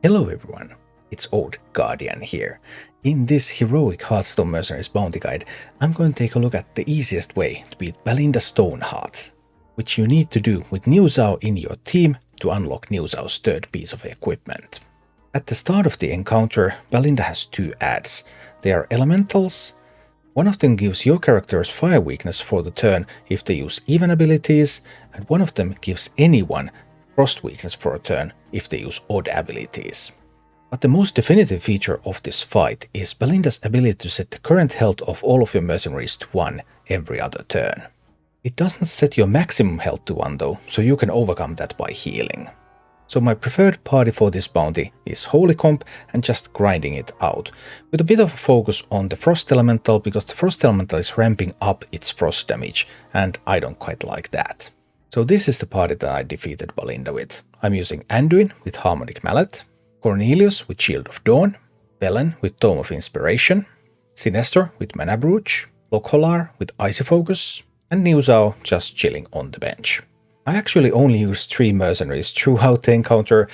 Hello everyone, it's Old Guardian here. In this heroic Hearthstone Mercenaries bounty guide, I'm going to take a look at the easiest way to beat Balinda Stonehearth, which you need to do with Niuzao in your team to unlock Niuzao's third piece of equipment. At the start of the encounter, Balinda has two adds. They are elementals. One of them gives your characters fire weakness for the turn if they use even abilities, and one of them gives anyone frost weakness for a turn if they use odd abilities. But the most definitive feature of this fight is Balinda's ability to set the current health of all of your mercenaries to 1 every other turn. It does not set your maximum health to 1 though, so you can overcome that by healing. So my preferred party for this bounty is Holy Comp and just grinding it out, with a bit of a focus on the Frost Elemental because the Frost Elemental is ramping up its frost damage, and I don't quite like that. So this is the party that I defeated Balinda with. I'm using Anduin with Harmonic Mallet, Cornelius with Shield of Dawn, Belen with Tome of Inspiration, Sinestor with Mana Brooch, Lokholar with Icy Focus, and Niuzao just chilling on the bench. I actually only used 3 mercenaries throughout the encounter.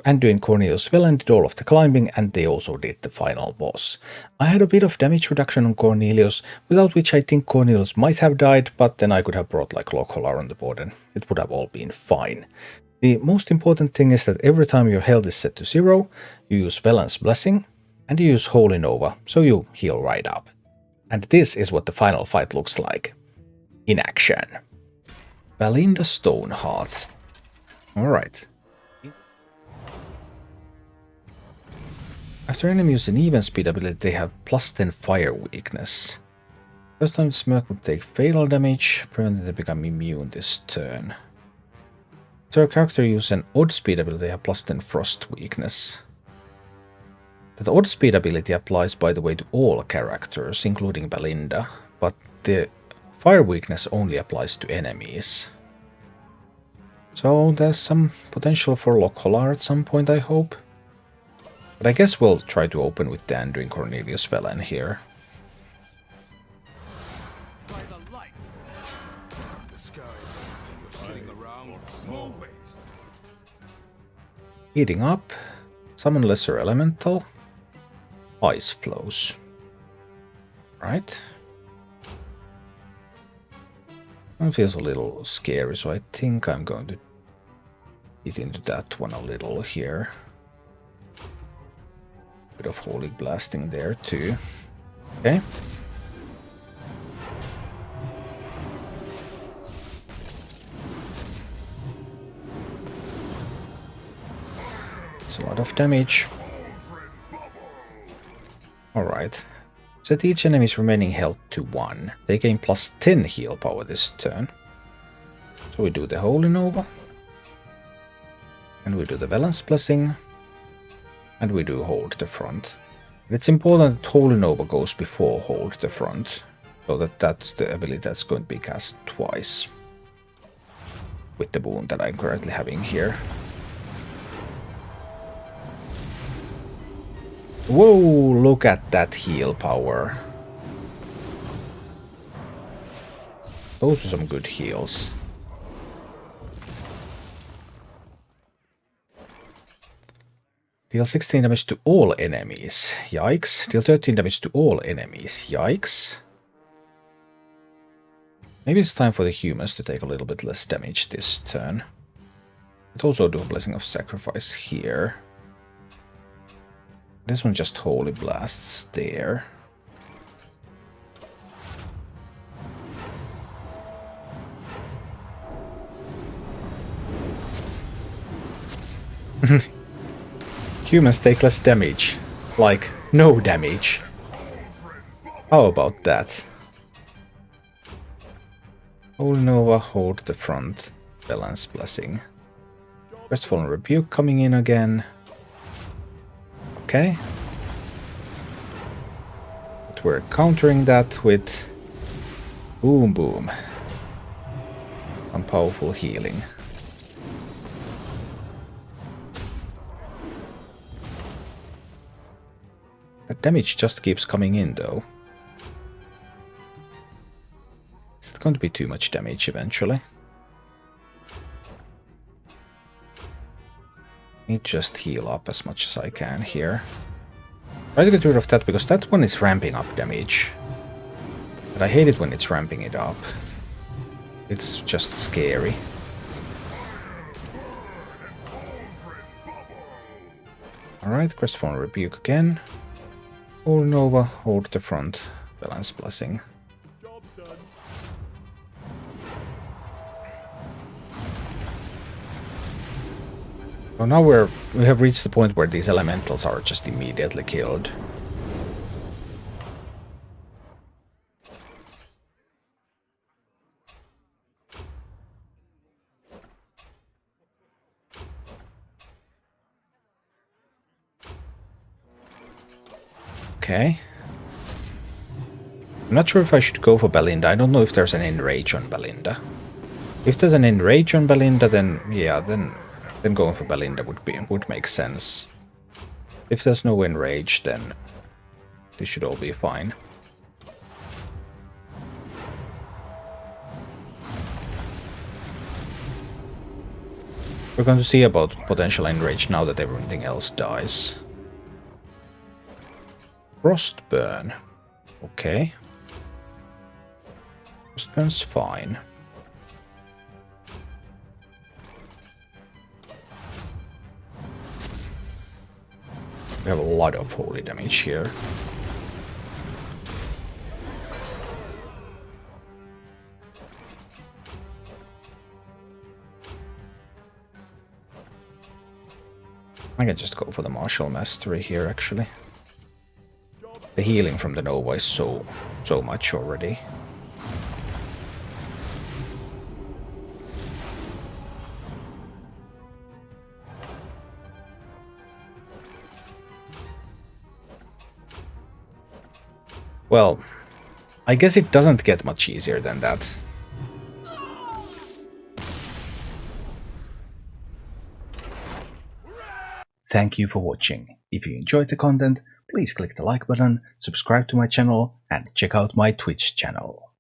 Anduin, Cornelius, Belen did all of the climbing, and they also did the final boss. I had a bit of damage reduction on Cornelius, without which I think Cornelius might have died, but then I could have brought like Lokholar on the board and it would have all been fine. The most important thing is that every time your health is set to 0, you use Velen's Blessing, and you use Holy Nova, so you heal right up. And this is what the final fight looks like. In action. Balinda Stonehearth. Alright. After enemy use an even speed ability, they have +10 fire weakness. First time this merc would take fatal damage, preventing them become immune this turn. After a character use an odd speed ability, they have +10 frost weakness. That odd speed ability applies, by the way, to all characters, including Balinda, but the fire weakness only applies to enemies. So there's some potential for Lokholar at some point, I hope. But I guess we'll try to open with the Anduin Cornelius Velen here. Heating up, summon Lesser Elemental, Ice Flows. Right. It feels a little scary, so I think I'm going to hit into that one a little here. Bit of Holy Blasting there too. Okay. It's a lot of damage. Alright. Set each enemy's remaining health to 1. They gain +10 heal power this turn. So we do the Holy Nova. And we do the Velen's Blessing. And we do Hold the Front. It's important that Holy Nova goes before Hold the Front, so that that's the ability that's going to be cast twice. With the boon that I'm currently having here. Whoa, look at that heal power. Those are some good heals. Deal 16 damage to all enemies. Yikes. Deal 13 damage to all enemies. Yikes. Maybe it's time for the humans to take a little bit less damage this turn. But also do a Blessing of Sacrifice here. This one just Holy Blasts there. Humans take less damage. Like, no damage. How about that? Holy Nova, Hold the Front, Velen's Blessing. Crestfallen Rebuke coming in again. Okay. But we're countering that with Boom Boom. Some powerful healing. That damage just keeps coming in though. Is it going to be too much damage eventually? Need to just heal up as much as I can here. Try to get rid of that because that one is ramping up damage. But I hate it when it's ramping it up. It's just scary. Alright, Crestfallen Rebuke again. Hold Nova, hold the front. Balance Blessing. So now we have reached the point where these elementals are just immediately killed. Okay. I'm not sure if I should go for Balinda. I don't know if there's an enrage on Balinda. If there's an enrage on Balinda, then yeah, then going for Balinda would make sense. If there's no enrage, then this should all be fine. We're going to see about potential enrage now that everything else dies. Frostburn. Okay. Frostburn's fine. We have a lot of holy damage here. I can just go for the Martial Mastery here, actually. The healing from the Nova is so much already. Well, I guess it doesn't get much easier than that. Thank you for watching. If you enjoyed the content, please click the like button, subscribe to my channel, and check out my Twitch channel.